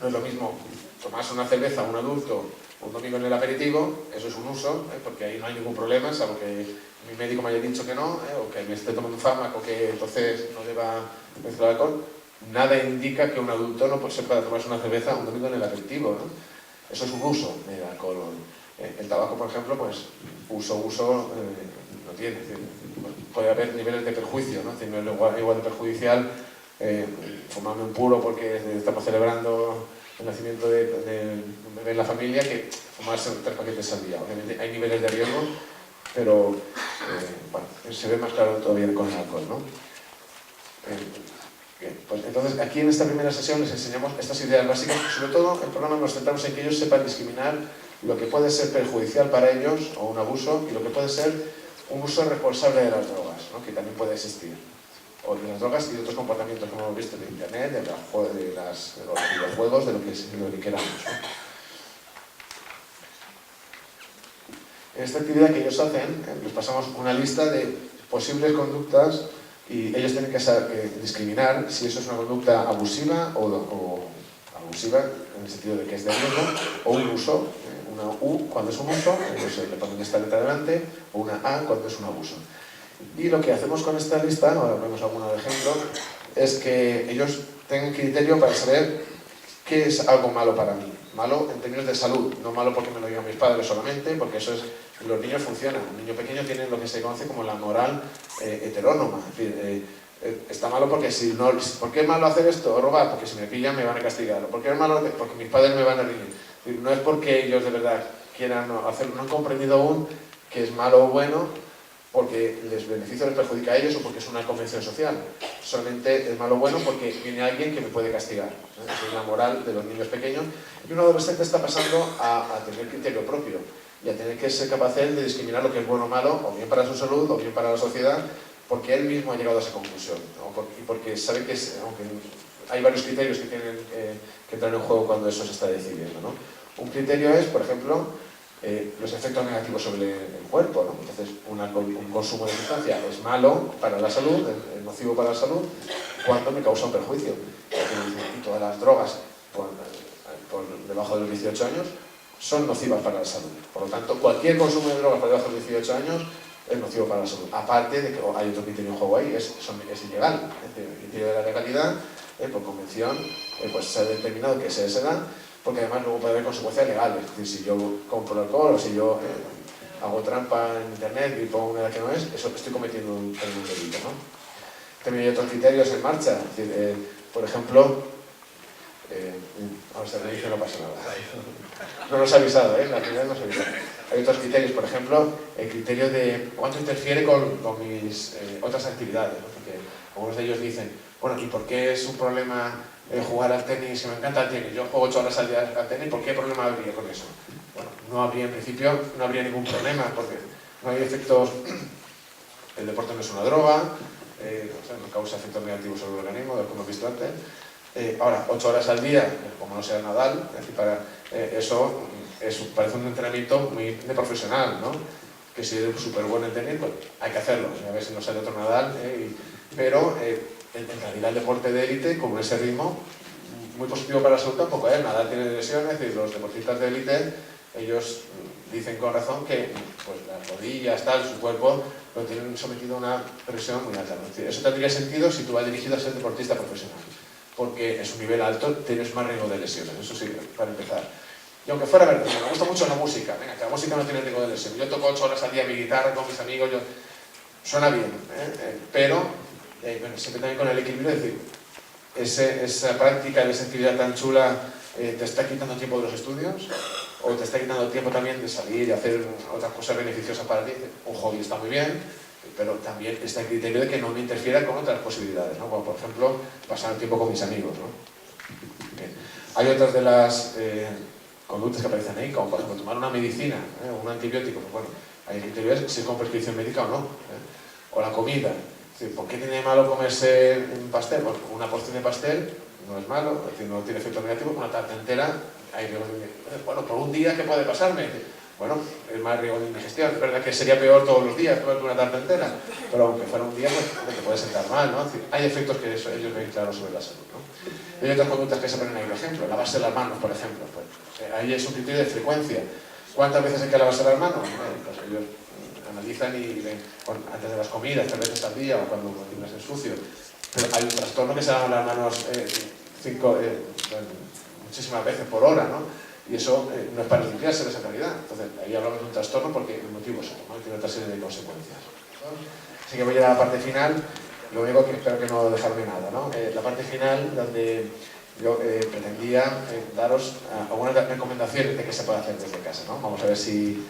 No es lo mismo tomarse una cerveza a un adulto un domingo en el aperitivo, eso es un uso, porque ahí no hay ningún problema, salvo que mi médico me haya dicho que no, o que me esté tomando un fármaco que entonces no deba mezclar alcohol. Nada indica que un adulto no pueda tomarse una cerveza un domingo en el aperitivo, ¿no? Eso es un uso del alcohol. El tabaco, por ejemplo, pues uso no tiene. Puede haber niveles de perjuicio, ¿no? No es igual de perjudicial fumarme un puro porque estamos celebrando el nacimiento de un bebé en la familia, que fumarse 3 paquetes al día. Obviamente hay niveles de riesgo, pero bueno, se ve más claro todavía con el alcohol, ¿no? Bien, pues entonces aquí en esta primera sesión les enseñamos estas ideas básicas. Sobre todo el programa nos centramos en que ellos sepan discriminar lo que puede ser perjudicial para ellos o un abuso y lo que puede ser un uso responsable de las drogas, ¿no? Que también puede existir, o de las drogas y de otros comportamientos que hemos visto de internet, de los videojuegos, de lo que queramos, ¿no? En esta actividad que ellos hacen, les pasamos una lista de posibles conductas y ellos tienen que saber discriminar si eso es una conducta abusiva o abusiva en el sentido de que es de riesgo, o un uso, una U cuando es un uso, le ponen esta letra delante, o una A cuando es un abuso. Y lo que hacemos con esta lista, ahora vemos alguno de ejemplo, es que ellos tengan criterio para saber qué es algo malo para mí. Malo en términos de salud, no malo porque me lo digan mis padres solamente, porque eso es, los niños funcionan. Un niño pequeño tiene lo que se conoce como la moral heterónoma. Es decir, está malo porque si no, ¿por qué es malo hacer esto o robar? Porque si me pillan me van a castigar. ¿Por qué es malo? Porque mis padres me van a reñir. No es porque ellos de verdad quieran hacerlo, no han comprendido aún que es malo o bueno, porque les beneficia o les perjudica a ellos o porque es una convención social. Solamente es malo o bueno porque viene alguien que me puede castigar. Esa es la moral de los niños pequeños. Y un adolescente está pasando a tener criterio propio y a tener que ser capaz de discriminar lo que es bueno o malo, o bien para su salud o bien para la sociedad, porque él mismo ha llegado a esa conclusión, ¿no? Y porque sabe que aunque hay varios criterios que tienen que entrar en juego cuando eso se está decidiendo, ¿no? Un criterio es, por ejemplo, los efectos negativos sobre el cuerpo, ¿no? Entonces, un consumo de sustancia es malo para la salud, es nocivo para la salud, cuando me causa un perjuicio. Y todas las drogas por debajo de los 18 años son nocivas para la salud. Por lo tanto, cualquier consumo de drogas por debajo de los 18 años es nocivo para la salud. Aparte de que hay otro criterio en juego ahí, es ilegal. El criterio de la legalidad, por convención, pues se ha determinado que se da, porque además luego puede haber consecuencias legales. Es decir, si yo compro alcohol o si yo hago trampa en internet y pongo una edad que no es, eso estoy cometiendo un delito, ¿no? También hay otros criterios en marcha. Es decir, por ejemplo, vamos a ver, no pasa nada. No nos ha avisado, la primera no nos ha avisado. Hay otros criterios, por ejemplo, el criterio de cuánto interfiere con mis otras actividades, ¿no? Porque algunos de ellos dicen, bueno, ¿y por qué es un problema jugar al tenis? Si me encanta el tenis, yo juego 8 horas al día al tenis, ¿por qué problema habría con eso? Bueno, no habría, en principio, no habría ningún problema, porque no hay efectos, el deporte no es una droga, no causa efectos negativos sobre el organismo, como hemos visto antes. Ahora, 8 horas al día, como no sea Nadal, es decir, eso parece un entrenamiento muy de profesional, ¿no? Que si eres súper bueno en tenis, pues hay que hacerlo, a ver si no sale otro Nadal, pero en realidad el deporte de élite, con ese ritmo, muy positivo para la salud tampoco es. Nadal tiene lesiones, es decir, los deportistas de élite, ellos dicen con razón que pues, las rodillas, su cuerpo, lo tienen sometido a una presión muy alta, ¿no? Es decir, eso tendría sentido si tú vas dirigido a ser deportista profesional, porque es un nivel alto, tienes más riesgo de lesiones, eso sí, para empezar. Y aunque fuera verdad, me gusta mucho la música, venga, que la música no tiene riesgo de lesión. Yo toco 8 horas al día mi guitarra con mis amigos, suena bien, pero bueno, siempre también con el equilibrio, es decir, esa práctica de esa actividad tan chula te está quitando tiempo de los estudios, o te está quitando tiempo también de salir y hacer otras cosas beneficiosas para ti. Un hobby está muy bien, pero también está el criterio de que no me interfiera con otras posibilidades, ¿no? Como por ejemplo, pasar el tiempo con mis amigos, ¿no? Bien. Hay otras de las conductas que aparecen ahí, como por ejemplo tomar una medicina, un antibiótico, pues bueno, hay el criterio es si es con prescripción médica o no, o la comida. Es decir, ¿por qué tiene malo comerse un pastel? Bueno, una porción de pastel no es malo, es decir, no tiene efecto negativo, una tarta entera, bueno, por un día, ¿qué puede pasarme? Bueno, es más riesgo de indigestión. Es verdad que sería peor todos los días tomar una tarta entera, pero aunque fuera un día, pues te puede sentar mal, ¿no? Es decir, hay efectos que ellos ven claros sobre la salud, ¿no? Y hay otras conductas que se ponen ahí, por ejemplo, lavarse las manos, por ejemplo. Pues, ahí es un criterio de frecuencia. ¿Cuántas veces hay que lavarse las manos? Pues ellos analizan y ven, bueno, antes de las comidas, 3 veces al día, o cuando tienes el sucio. Pero hay un trastorno que se lavan las manos muchísimas veces por hora, ¿no? Y eso no es para limpiarse de esa calidad. Entonces, ahí hablamos de un trastorno porque el motivo es otro, ¿no? Tiene otra serie de consecuencias, ¿no? Así que voy a la parte final. lo único que espero que no dejarme nada, ¿no? La parte final, donde yo pretendía daros algunas recomendaciones de qué se puede hacer desde casa, ¿no? Vamos a ver si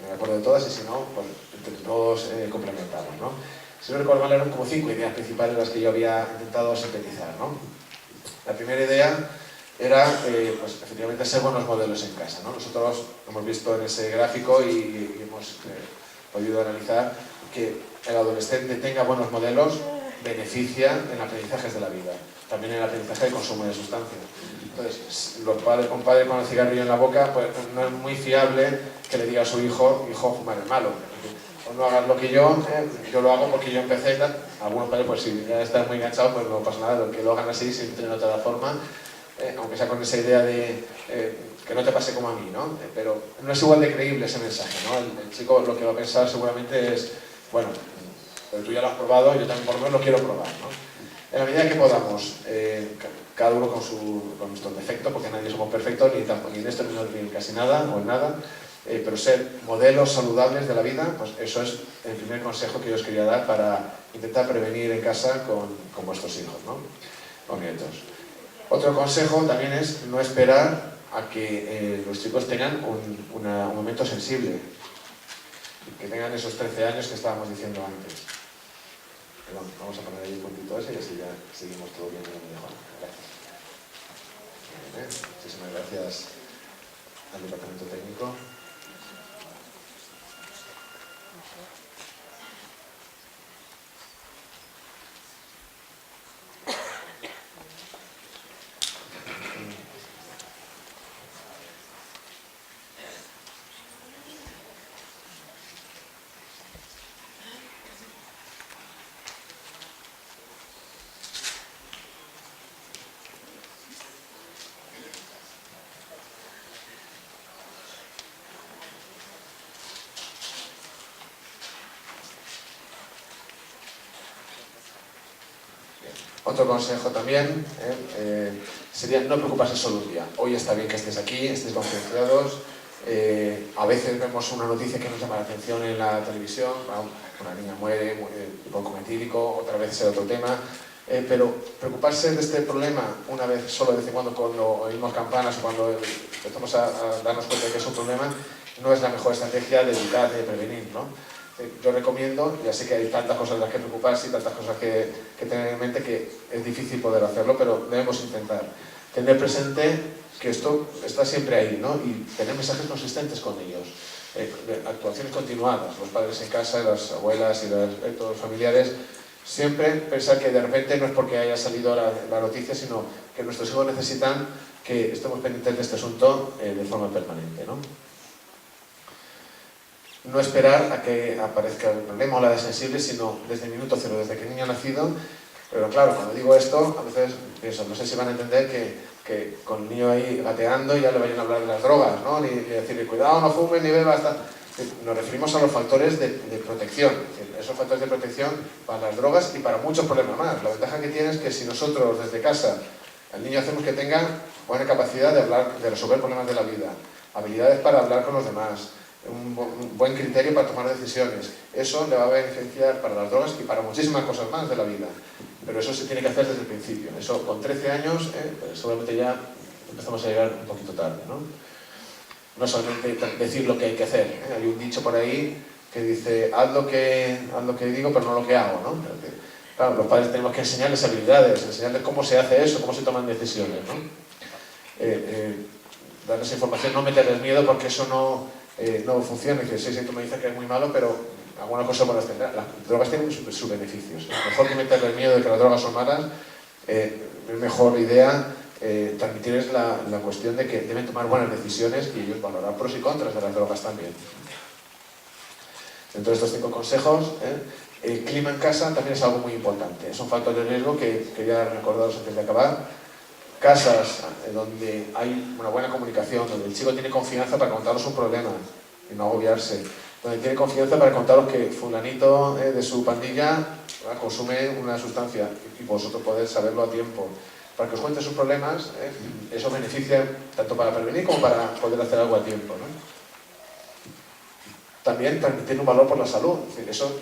me acuerdo de todas, y si no, pues entre todos complementamos, ¿no? Si no recuerdo mal, eran como 5 ideas principales las que yo había intentado sintetizar, ¿no? La primera idea era, pues, efectivamente, ser buenos modelos en casa, ¿no? Nosotros hemos visto en ese gráfico y hemos podido analizar que el adolescente tenga buenos modelos beneficia en aprendizajes de la vida, también en el aprendizaje de consumo de sustancias. Entonces, un padre con el cigarrillo en la boca, pues no es muy fiable que le diga a su hijo, fumar es malo. Pues no hagas lo que yo lo hago porque yo empecé y tal. Algunos padres, pues si ya están muy enganchados, pues no pasa nada, lo que lo hagan así, siempre en otra forma, aunque sea con esa idea de que no te pase como a mí, ¿no? Pero no es igual de creíble ese mensaje, ¿no? El chico lo que va a pensar seguramente es, bueno, pero tú ya lo has probado, yo también por lo menos lo quiero probar, ¿no? En la medida que podamos, cada uno con nuestros defectos, porque nadie somos perfectos, ni en esto ni en casi nada, o en nada, pero ser modelos saludables de la vida, pues eso es el primer consejo que yo os quería dar para intentar prevenir en casa con vuestros hijos, ¿no? O nietos. Otro consejo también es no esperar a que los chicos tengan un momento sensible, que tengan esos 13 años que estábamos diciendo antes. Perdón, vamos a poner ahí un puntito ese y así ya seguimos todo bien y mejor. Gracias. Muchísimas gracias al departamento técnico. Otro consejo también sería no preocuparse solo un día. Hoy está bien que estés aquí, estés concienciados. A veces vemos una noticia que nos llama la atención en la televisión, una niña muere, hipocometílico, otra vez será otro tema. Pero preocuparse de este problema una vez solo de vez en cuando oímos campanas o cuando empezamos a darnos cuenta de que es un problema, no es la mejor estrategia de evitar, de prevenir, ¿no? Yo recomiendo, ya sé que hay tantas cosas de las que preocuparse y tantas cosas que tener en mente que es difícil poder hacerlo, pero debemos intentar tener presente que esto está siempre ahí, ¿no? Y tener mensajes consistentes con ellos, actuaciones continuadas, los padres en casa, las abuelas y todos los familiares, siempre pensar que de repente no es porque haya salido la noticia, sino que nuestros hijos necesitan que estemos pendientes de este asunto de forma permanente, ¿no? No esperar a que aparezca el problema o la desensible, sino desde el minuto cero, desde que el niño ha nacido. Pero claro, cuando digo esto, a veces pienso, no sé si van a entender que con el niño ahí gateando ya le vayan a hablar de las drogas, ¿no? Ni decirle, cuidado, no fumes, ni bebas, tal. Nos referimos a los factores de protección. Esos factores de protección para las drogas y para muchos problemas más. La ventaja que tiene es que si nosotros desde casa al niño hacemos que tenga buena capacidad de resolver problemas de la vida, habilidades para hablar con los demás, un buen criterio para tomar decisiones, eso le va a beneficiar para las drogas y para muchísimas cosas más de la vida. Pero eso se tiene que hacer desde el principio. Eso con 13 años, pues seguramente ya empezamos a llegar un poquito tarde, ¿no? No solamente decir lo que hay que hacer, ¿eh? Hay un dicho por ahí que dice, haz lo que digo, pero no lo que hago, ¿no? Claro, los padres tenemos que enseñarles habilidades, enseñarles cómo se hace eso, cómo se toman decisiones, ¿no? Darles información, no meterles miedo, porque eso no funciona. Dice, sí, tú me dices que es muy malo, pero alguna cosa buena tendrá. Las drogas tienen sus beneficios. Mejor que meterles miedo de que las drogas son malas, es mejor idea transmitirles la cuestión de que deben tomar buenas decisiones y ellos valorar pros y contras de las drogas también. Dentro de estos 5 consejos, el clima en casa también es algo muy importante. Es un factor de riesgo que quería recordaros antes de acabar. Casas donde hay una buena comunicación, donde el chico tiene confianza para contaros sus problemas y no agobiarse, donde tiene confianza para contaros que fulanito de su pandilla consume una sustancia y vosotros podéis saberlo a tiempo, para que os cuente sus problemas, eso beneficia tanto para prevenir como para poder hacer algo a tiempo, ¿no? También transmitir un valor por la salud, es decir, eso,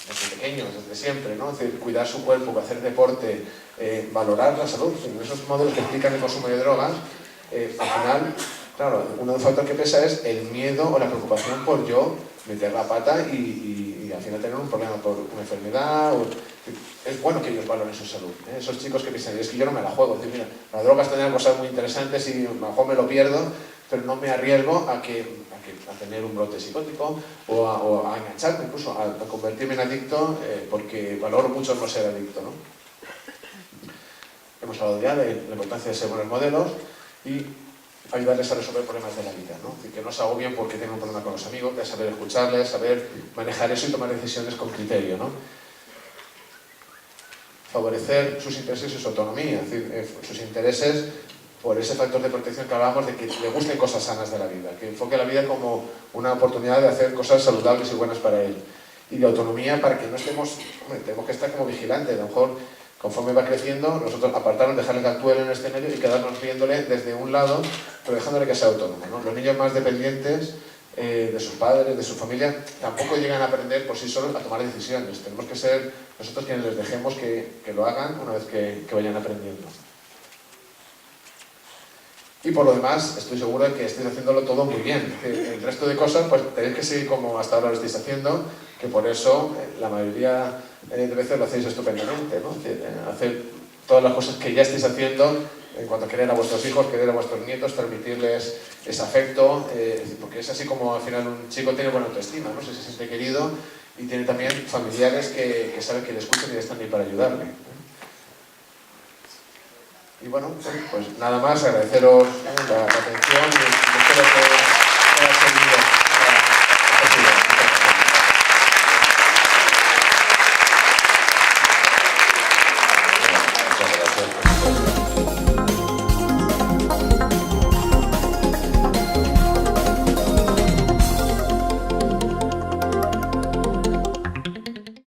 desde pequeños, desde siempre, ¿no? Es decir, cuidar su cuerpo, hacer deporte, valorar la salud. En esos modelos que explican el consumo de drogas, al final, claro, uno de los factores que pesa es el miedo o la preocupación por yo meter la pata y al final tener un problema por una enfermedad. Es bueno que ellos valoren su salud, ¿eh? Esos chicos que piensan, es que yo no me la juego, es decir, mira, las drogas tendrán cosas muy interesantes y a lo mejor me lo pierdo, pero no me arriesgo a tener un brote psicótico o a engancharme, incluso a convertirme en adicto, porque valoro mucho no ser adicto, ¿no? Hemos hablado ya de la importancia de ser buenos modelos y ayudarles a resolver problemas de la vida, ¿no? Y que no se agobien porque tienen un problema con los amigos, que saber escucharles, saber manejar eso y tomar decisiones con criterio, ¿no? Favorecer sus intereses y su autonomía, es decir, sus intereses por ese factor de protección que hablábamos de que le gusten cosas sanas de la vida, que enfoque la vida como una oportunidad de hacer cosas saludables y buenas para él. Y de autonomía para que no estemos, hombre, tenemos que estar como vigilantes, a lo mejor conforme va creciendo, nosotros apartarnos, dejarle que actúe en el escenario y quedarnos viéndole desde un lado, pero dejándole que sea autónomo, ¿no? Los niños más dependientes de sus padres, de su familia, tampoco llegan a aprender por sí solos a tomar decisiones. Tenemos que ser nosotros quienes les dejemos que lo hagan una vez que vayan aprendiendo. Y por lo demás, estoy seguro de que estáis haciéndolo todo muy bien. El resto de cosas, pues tenéis que seguir como hasta ahora lo estáis haciendo, que por eso la mayoría de veces lo hacéis estupendamente, ¿no? Hacer todas las cosas que ya estáis haciendo en cuanto a querer a vuestros hijos, querer a vuestros nietos, transmitirles ese afecto, porque es así como al final un chico tiene buena autoestima, ¿no? Se siente querido y tiene también familiares que saben que le escuchan y están ahí para ayudarle. Y bueno, pues nada más, agradeceros la atención y espero que